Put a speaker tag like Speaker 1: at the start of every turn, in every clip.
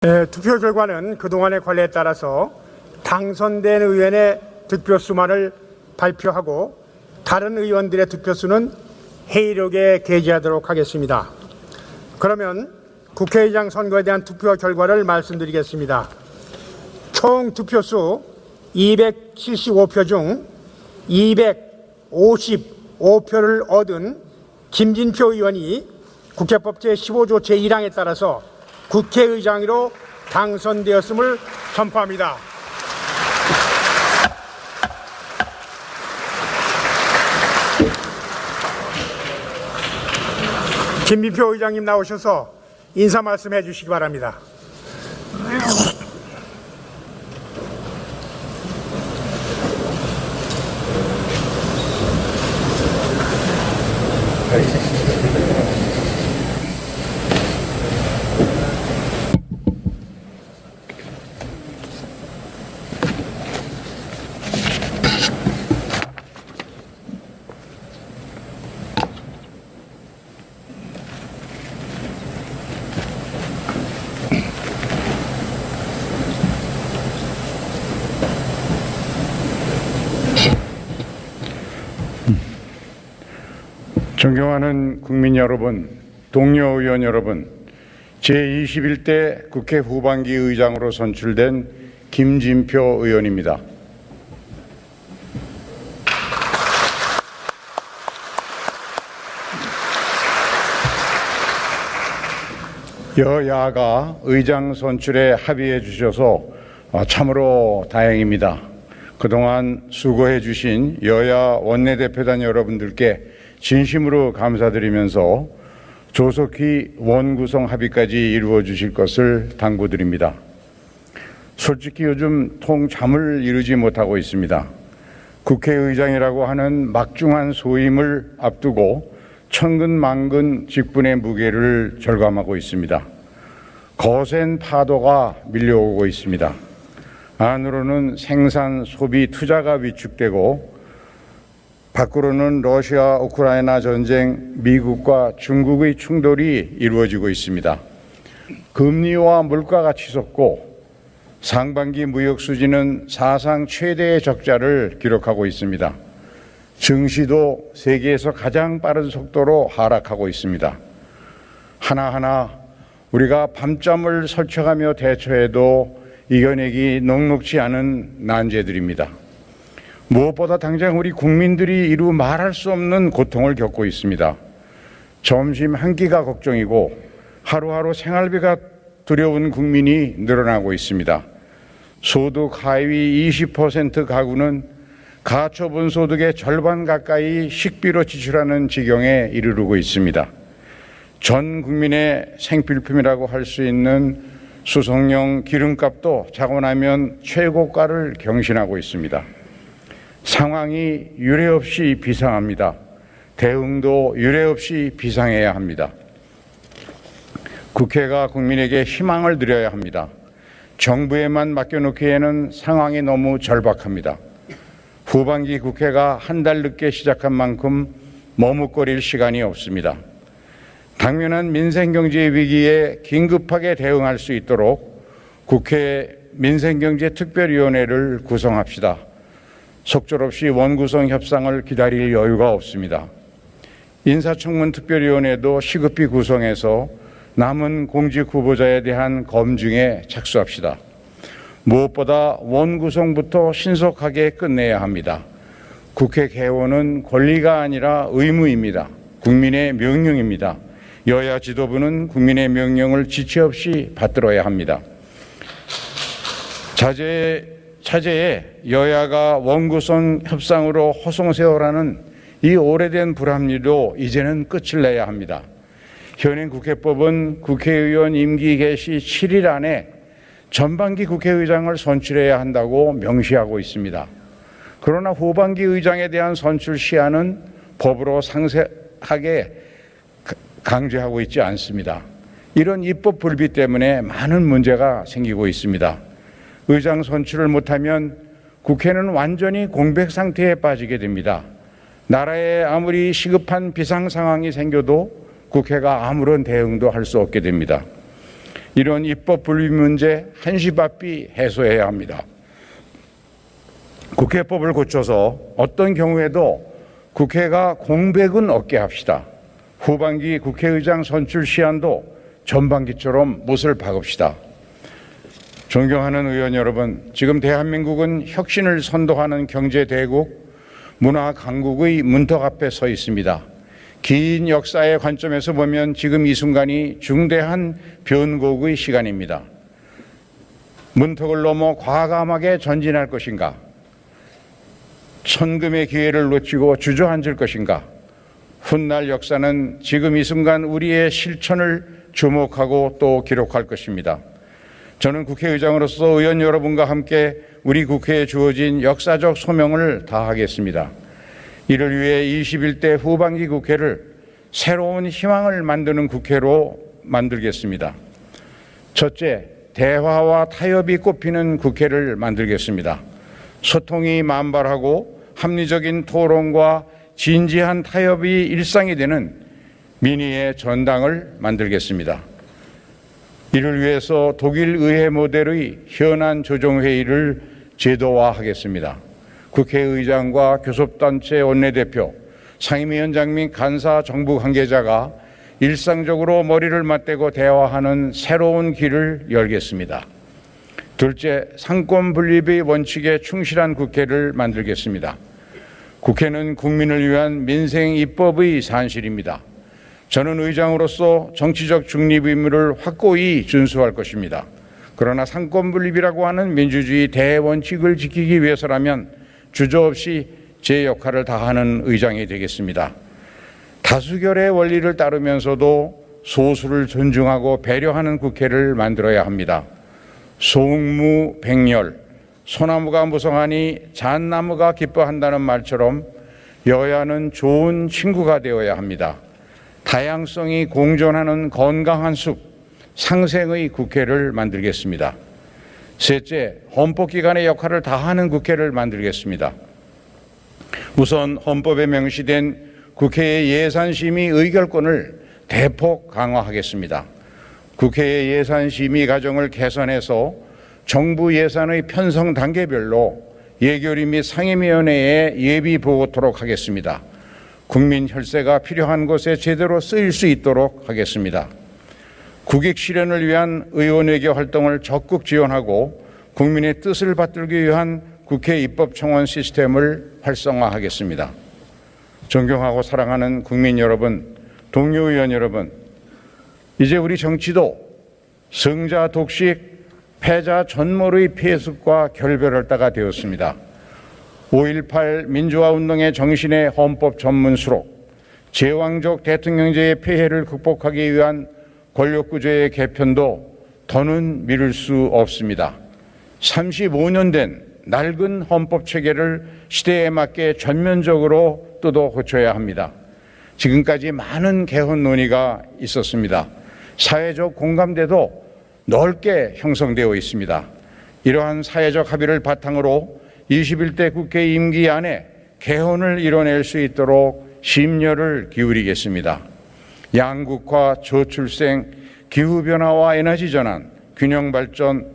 Speaker 1: 투표 결과는 그동안의 관례에 따라서 당선된 의원의 득표수만을 발표하고 다른 의원들의 득표수는 회의록에 게재하도록 하겠습니다. 그러면 국회의장 선거에 대한 투표 결과를 말씀드리겠습니다. 총 득표수 275표 중 255표를 얻은 김진표 의원이 국회법 제15조 제1항에 따라서 국회의장으로 당선되었음을 선포합니다. 김진표 의장님 나오셔서 인사 말씀해 주시기 바랍니다.
Speaker 2: 존경하는 국민 여러분, 동료 의원 여러분, 제21대 국회 후반기 의장으로 선출된 김진표 의원입니다. 여야가 의장 선출에 합의해 주셔서 참으로 다행입니다. 그동안 수고해 주신 여야 원내대표단 여러분들께 진심으로 감사드리면서 조속히 원구성 합의까지 이루어 주실 것을 당부드립니다. 솔직히 요즘 통잠을 이루지 못하고 있습니다. 국회의장이라고 하는 막중한 소임을 앞두고 천근만근 직분의 무게를 절감하고 있습니다. 거센 파도가 밀려오고 있습니다. 안으로는 생산, 소비, 투자가 위축되고 밖으로는 러시아, 우크라이나 전쟁, 미국과 중국의 충돌이 이루어지고 있습니다. 금리와 물가가 치솟고 상반기 무역 수지는 사상 최대의 적자를 기록하고 있습니다. 증시도 세계에서 가장 빠른 속도로 하락하고 있습니다. 하나하나 우리가 밤잠을 설쳐가며 대처해도 이겨내기 녹록지 않은 난제들입니다. 무엇보다 당장 우리 국민들이 이루 말할 수 없는 고통을 겪고 있습니다. 점심 한 끼가 걱정이고 하루하루 생활비가 두려운 국민이 늘어나고 있습니다. 소득 하위 20% 가구는 가처분 소득의 절반 가까이 식비로 지출하는 지경에 이르르고 있습니다. 전 국민의 생필품이라고 할 수 있는 수송용 기름값도 자고 나면 최고가를 경신하고 있습니다. 상황이 유례없이 비상합니다. 대응도 유례없이 비상해야 합니다. 국회가 국민에게 희망을 드려야 합니다. 정부에만 맡겨놓기에는 상황이 너무 절박합니다. 후반기 국회가 한 달 늦게 시작한 만큼 머뭇거릴 시간이 없습니다. 당면한 민생경제 위기에 긴급하게 대응할 수 있도록 국회 민생경제특별위원회를 구성합시다. 속절없이 원구성 협상을 기다릴 여유가 없습니다. 인사청문 특별위원회도 시급히 구성해서 남은 공직 후보자에 대한 검증에 착수합시다. 무엇보다 원구성부터 신속하게 끝내야 합니다. 국회 개원은 권리가 아니라 의무입니다. 국민의 명령입니다. 여야 지도부는 국민의 명령을 지체 없이 받들어야 합니다. 차제에 여야가 원구성 협상으로 허송세월하는 이 오래된 불합리도 이제는 끝을 내야 합니다. 현행 국회법은 국회의원 임기 개시 7일 안에 전반기 국회의장을 선출해야 한다고 명시하고 있습니다. 그러나 후반기 의장에 대한 선출 시한은 법으로 상세하게 강제하고 있지 않습니다. 이런 입법 불비 때문에 많은 문제가 생기고 있습니다. 의장 선출을 못하면 국회는 완전히 공백 상태에 빠지게 됩니다. 나라에 아무리 시급한 비상 상황이 생겨도 국회가 아무런 대응도 할 수 없게 됩니다. 이런 입법 불비 문제 한시바삐 해소해야 합니다. 국회법을 고쳐서 어떤 경우에도 국회가 공백은 없게 합시다. 후반기 국회의장 선출 시한도 전반기처럼 못을 박읍시다. 존경하는 의원 여러분, 지금 대한민국은 혁신을 선도하는 경제대국, 문화 강국의 문턱 앞에 서 있습니다. 긴 역사의 관점에서 보면 지금 이 순간이 중대한 변곡의 시간입니다. 문턱을 넘어 과감하게 전진할 것인가? 천금의 기회를 놓치고 주저앉을 것인가? 훗날 역사는 지금 이 순간 우리의 실천을 주목하고 또 기록할 것입니다. 저는 국회의장으로서 의원 여러분과 함께 우리 국회에 주어진 역사적 소명을 다하겠습니다. 이를 위해 21대 후반기 국회를 새로운 희망을 만드는 국회로 만들겠습니다. 첫째, 대화와 타협이 꽃피는 국회를 만들겠습니다. 소통이 만발하고 합리적인 토론과 진지한 타협이 일상이 되는 민의의 전당을 만들겠습니다. 이를 위해서 독일 의회 모델의 현안 조정회의를 제도화하겠습니다. 국회의장과 교섭단체 원내대표, 상임위원장 및 간사 정부 관계자가 일상적으로 머리를 맞대고 대화하는 새로운 길을 열겠습니다. 둘째, 상권 분립의 원칙에 충실한 국회를 만들겠습니다. 국회는 국민을 위한 민생 입법의 산실입니다. 저는 의장으로서 정치적 중립 의무를 확고히 준수할 것입니다. 그러나 상권 분립이라고 하는 민주주의 대원칙을 지키기 위해서라면 주저없이 제 역할을 다하는 의장이 되겠습니다. 다수결의 원리를 따르면서도 소수를 존중하고 배려하는 국회를 만들어야 합니다. 소응무백렬, 소나무가 무성하니 잣나무가 기뻐한다는 말처럼 여야는 좋은 친구가 되어야 합니다. 다양성이 공존하는 건강한 숲, 상생의 국회를 만들겠습니다. 셋째, 헌법기관의 역할을 다하는 국회를 만들겠습니다. 우선 헌법에 명시된 국회의 예산심의 의결권을 대폭 강화하겠습니다. 국회의 예산심의 과정을 개선해서 정부 예산의 편성 단계별로 예결위 및 상임위원회에 예비 보고토록 하겠습니다. 국민 혈세가 필요한 곳에 제대로 쓰일 수 있도록 하겠습니다. 국익 실현을 위한 의원외교 활동을 적극 지원하고 국민의 뜻을 받들기 위한 국회 입법청원 시스템을 활성화하겠습니다. 존경하고 사랑하는 국민 여러분, 동료 의원 여러분, 이제 우리 정치도 승자 독식, 패자 전몰의 폐습과 결별할 때가 되었습니다. 5.18 민주화운동의 정신의 헌법 전문 수록, 제왕적 대통령제의 폐해를 극복하기 위한 권력구조의 개편도 더는 미룰 수 없습니다. 35년 된 낡은 헌법체계를 시대에 맞게 전면적으로 뜯어 고쳐야 합니다. 지금까지 많은 개헌 논의가 있었습니다. 사회적 공감대도 넓게 형성되어 있습니다. 이러한 사회적 합의를 바탕으로 21대 국회 임기 안에 개헌을 이뤄낼 수 있도록 심려를 기울이겠습니다. 양극화, 저출생, 기후변화와 에너지 전환, 균형 발전,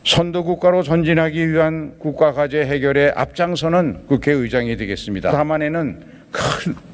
Speaker 2: 선도국가로 전진하기 위한 국가과제 해결에 앞장서는 국회의장이 되겠습니다. 다만에는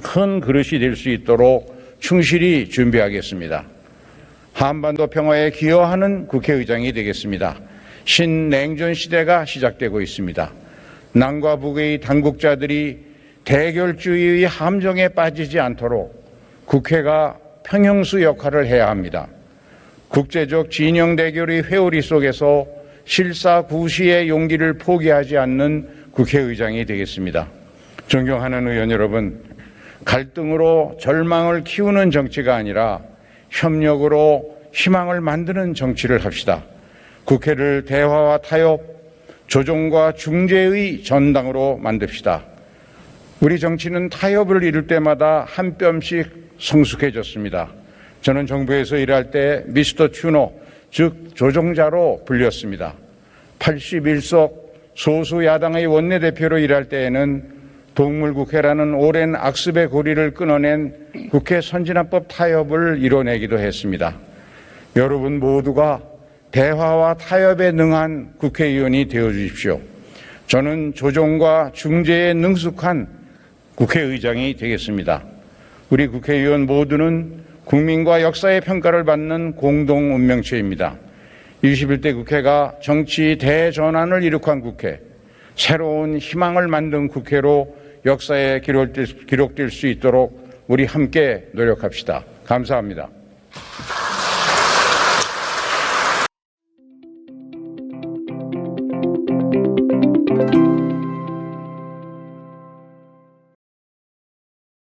Speaker 2: 큰 그릇이 될 수 있도록 충실히 준비하겠습니다. 한반도 평화에 기여하는 국회의장이 되겠습니다. 신냉전 시대가 시작되고 있습니다. 남과 북의 당국자들이 대결주의의 함정에 빠지지 않도록 국회가 평형수 역할을 해야 합니다. 국제적 진영 대결의 회오리 속에서 실사구시의 용기를 포기하지 않는 국회의장이 되겠습니다. 존경하는 의원 여러분, 갈등으로 절망을 키우는 정치가 아니라 협력으로 희망을 만드는 정치를 합시다. 국회를 대화와 타협, 조정과 중재의 전당으로 만듭시다. 우리 정치는 타협을 이룰 때마다 한 뼘씩 성숙해졌습니다. 저는 정부에서 일할 때 미스터 튜너, 즉 조정자로 불렸습니다. 81석 소수 야당의 원내대표로 일할 때에는 동물국회라는 오랜 악습의 고리를 끊어낸 국회 선진화법 타협을 이뤄내기도 했습니다. 여러분 모두가 대화와 타협에 능한 국회의원이 되어 주십시오. 저는 조정과 중재에 능숙한 국회의장이 되겠습니다. 우리 국회의원 모두는 국민과 역사의 평가를 받는 공동 운명체입니다. 21대 국회가 정치 대전환을 이룩한 국회, 새로운 희망을 만든 국회로 역사에 기록될 수 있도록 우리 함께 노력합시다. 감사합니다.